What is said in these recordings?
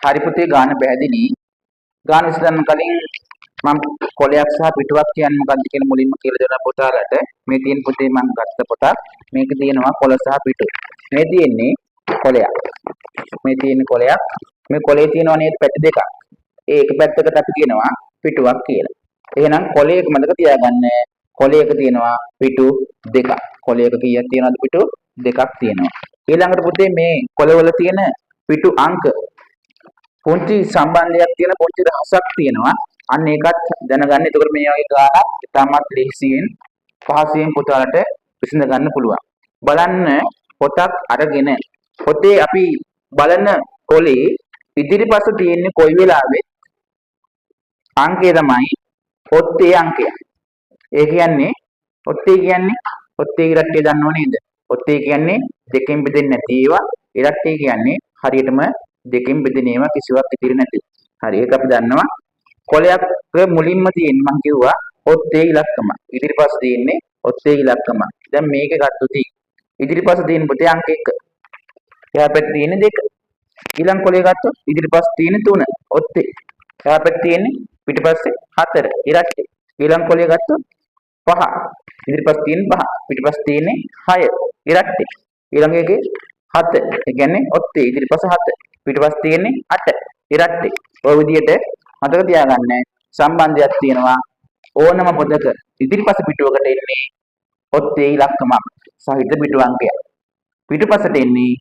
හරි පුතේ ගාන පැහැදිලි. ගාන විසඳන්න කලින් මම කොලයක් සහ පිටුවක් කියන්නේ මොකක්ද කියන මුලින්ම කියලා දෙන්න පුතාලට. මේ තියෙන පුතේ මම ගත්ත පොතක්. මේක තියෙනවා කොල සහ පිටු. මේ තියෙන්නේ කොලයක්. මේ තියෙන්නේ කොලයක්. මේ කොලේ තියෙනවා නේද පැති දෙකක්. ඒ එක පැත්තකට අපි කියනවා පිටුවක් කියලා. එහෙනම් කොලයක මතක තියාගන්න කොලයක තියෙනවා පිටු දෙකක්. කොලයක කීයක් තියෙනවද පිටු දෙකක් තියෙනවා. ඊළඟට පුතේ මේ කොලවල තියෙන පිටු අංක පුංචි සම්බන්ධයක් තියෙන පුංචි රහසක් තියෙනවා. අන්න ඒකත් දැනගන්න. එතකොට මේ වගේ ගානක් ඉතාමත් ලේසියෙන් පහසුවෙන් පුතාලට විසඳ ගන්න පුළුවන්. බලන්න පොතක් අරගෙන පොතේ අපි බලන කොලේ ඉදිරිපස තියෙන්නේ කොයි වෙලාවෙත් අංකය තමයි ඔත්තේ අංකය. ඒ කියන්නේ ඔත්තේ කියන්නේ ඔත්තේ ඉරට්ටිය දන්නව නේද? ඔත්තේ කියන්නේ දෙකෙන් බෙදෙන්නේ නැති ඒවා. ඉරට්ටිය කියන්නේ හරියටම දෙකෙන් බෙදෙන ඒවා කිසිවක් ඉතිරි නැති. හරි ඒක අපි දන්නවා. කොලයක් මුලින්ම තියෙන්නේ මම කිව්වා ඔත්තේ ඉලක්කම. ඉදිරිපස තියෙන්නේ ඔත්තේ ඉලක්කම. දැන් මේක ගත්තොත් ඉදිරිපස තියෙන පුතේ අංක 1. එහා පැත්තේ තියෙන්නේ 2. ඊළඟ කොලේ ගත්තොත් ඉදිරිපස් තියෙන්නේ 3 ඔත්තේ. එහා පැත්තේ තියෙන්නේ පිටිපස්සේ 4 ඉරට්ටේ. ඊළඟ කොලේ ගත්තොත් 5. ඉදිරිපස් තියෙන්නේ 5. පිටිපස් තියෙන්නේ 6 ඉරට්ටේ. ඊළඟ එකේ 7. ඒ කියන්නේ ඔත්තේ ඉදිරිපස 7. පිටිපස් තියෙන්නේ 8 ඉරට්ටේ. ඔය විදිහට මතක තියාගන්න සම්බන්ධයක් තියෙනවා ඕනම පොතක ඉදිරිපස පිටුවකට එන්නේ ඔත්තේ ඉලක්කමක් සහිත පිටු අංකයක්. පිටුපසට එන්නේ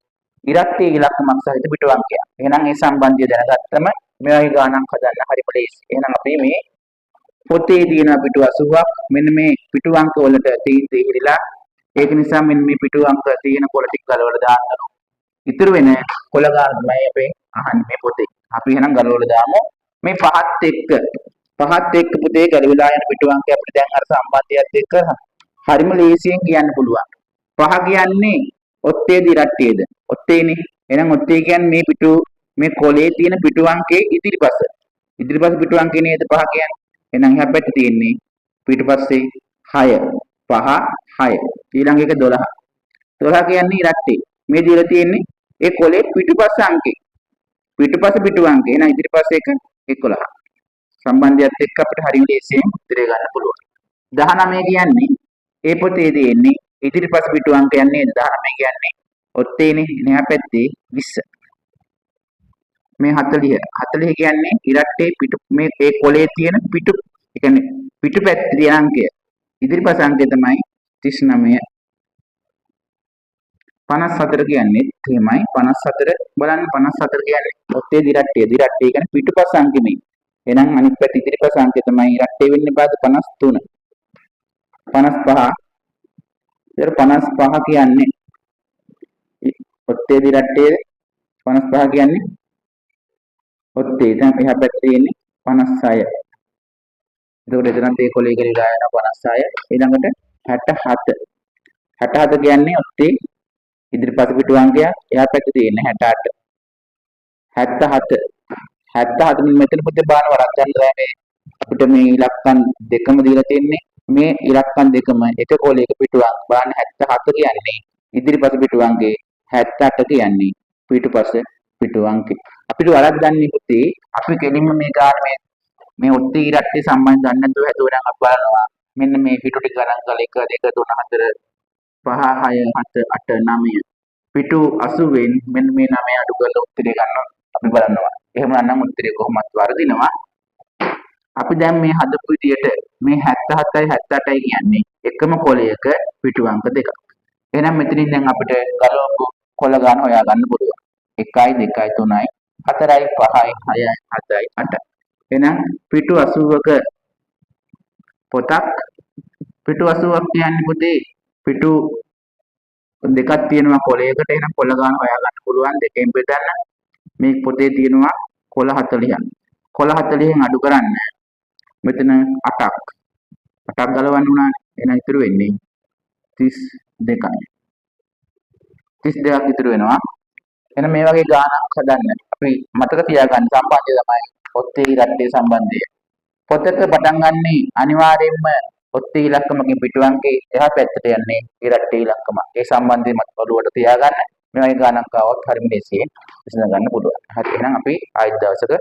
ඉරට්ටේ ඉලක්කමක් සහිත පිටු අංකයක්. එහෙනම් මේ සම්බන්ධය දැනගත්තම මේ වගේ ගණන් හදන්න හරිම ලේසි. එහෙනම් අපි මේ පොතේ තියෙන පිටු 80ක් මෙන්න මේ පිටු අංක වලට තීන්දුව ඉහිලා ඒක නිසා මෙන්න මේ පිටු අංක තියෙන කොළ ටික ගලවලා දාන්න. ඉතුරු වෙන කොළ ගාන තමයි අපි අහන්නේ මේ පොතේ. අපි එහෙනම් ගලවලා දාමු. මේ පහත් එක්ක පුතේ ගැලවිලා යන පිටු අංකය අපිට දැන් අර සම්බන්ධයත් එක්ක හරිම ලේසියෙන් කියන්න පුළුවන්. 5 කියන්නේ ඔත්තේද ඉරට්ටේද? ඔත්තේනේ. එහෙනම් ඔත්තේ කියන්නේ මේ පිටු මේ කොලේ තියෙන පිටු අංකයේ ඉදිරිපස. ඉදිරිපස පිටු අංකේ නේද 5 කියන්නේ. එහෙනම් එහා පැත්තේ තියෙන්නේ පිටුපස්සේ 6. 5 6. ඊළඟ එක 12. 12 කියන්නේ ඉරට්ටේ. මේ දීලා තියෙන්නේ ඒ කොලේ පිටුපස්ස අංකේ. පිටුපස පිටු අංකේ. එහෙනම් ඉදිරිපස්ස එක 11. සම්බන්ධයත් එක්ක අපිට හරිය ලේසියෙන් උත්තරය ගන්න පුළුවන්. 19 කියන්නේ ඒ පොතේ තියෙන්නේ ඉදිරිපස පිටු අංකයක් නේද? 19 කියන්නේ ඔත්තේනේ. එහා පැත්තේ 20. මේ 40. 40 කියන්නේ ඉරට්ටේ පිටු මේ ඒ කොලේ තියෙන පිටු ඒ කියන්නේ පිටුපැත්තේ තියෙන අංකය. ඉදිරිපස අංකය තමයි 39. 54 කියන්නේ එහෙමයි 54 බලන්න 54 කියන්නේ ඔත්තේ දිරට්ටිය. දිරට්ටිය කියන්නේ පිටුපස අංකෙමයි. එහෙනම් අනිත් පැත්තේ ඉදිරිපස අංකය තමයි ඉරට්ටිය වෙන්නේ බාද 53. 55. ඉතින් 55 කියන්නේ ඔත්තේ දිරට්ටිය 55 කියන්නේ ඔත්තේ දැන් එහා පැත්තේ තියෙන්නේ 56. එතකොට එතනත් ඒ කොලේ ගලලා යන 56. ඊළඟට 67. 67 කියන්නේ ඔත්තේ ඉදිරිපස පිටු අංකයක්. එහා පැත්තේ තියෙන්නේ 68. 77. 77 මෙතන පුතේ බාන වරක් ගන්න බෑ මේ අපිට මේ ඉලක්කම් දෙකම දීලා තියෙන්නේ. මේ ඉලක්කම් දෙකම එක කොලයක පිටු අංක බාන 77 කියන්නේ ඉදිරිපස පිටු අංකේ 78 කියන්නේ පිටුපස පිටු අංකේ. අපිට වරක් ගන්න පුතේ අපි කෙලින්ම මේ ගාන මේ ඔත්තේ ඉරට්ටේ සම්බන්ධ ගන්න නැතුව හදුවනම් අපි බලනවා මෙන්න මේ පිටු ටික ගණන් කරලා 1 2 3 4 5 6 7 8 9 පිටු 80න් මෙන්න මේ 9 අඩු කරලා උත්තරය ගන්නවා අපි බලනවා. එහෙම නම් උත්තරය කොහොමත් වර්ධිනවා. අපි දැන් මේ හදපු විදියට මේ 77යි 78යි කියන්නේ එකම කොලයක පිටු අංක දෙකක්. එහෙනම් මෙතනින් දැන් අපිට ගලවපු කොළ ගන්න හොයා ගන්න පුළුවන්. 1යි 2යි 3යි 4යි 5යි 6යි 7යි 8යි. එහෙනම් පිටු 80ක පොතක් පිටු 80ක් කියන්නේ පුතේ පිටු දෙකක් තියෙනවා කොලයකට. එහෙනම් කොළ ගන්න හොයා ගන්න පුළුවන් දෙකෙන් බෙදන්න. මේ පොතේ තියෙනවා කොළ 40ක්. කොළ 40න් අඩු කරන්න මෙතන 8ක්. 8ක් ගලවන්න උනානේ. එහෙනම් ඉතුරු වෙන්නේ 32යි. 32ක් ඉතුරු වෙනවා. එහෙනම් මේ වගේ ගානක් හදන්න අපි මතක තියාගන්න සම්බන්ධය තමයි ඔත්තේ ඉරට්ටේ සම්බන්ධය. පොතක පටන් ගන්නේ අනිවාර්යයෙන්ම ඔත්තේ ඉලක්කමකින් පිටු අංකේ එහා පැත්තට යන්නේ ඉරට්ටේ ඉලක්කම. ඒ සම්බන්ධය මත ඔළුවට තියාගන්න. මේ වගේ ගානක් ආවොත් හරිම ලේසියෙන් විසඳ ගන්න පුළුවන්. හරි එහෙනම් අපි ආයෙත් දවසක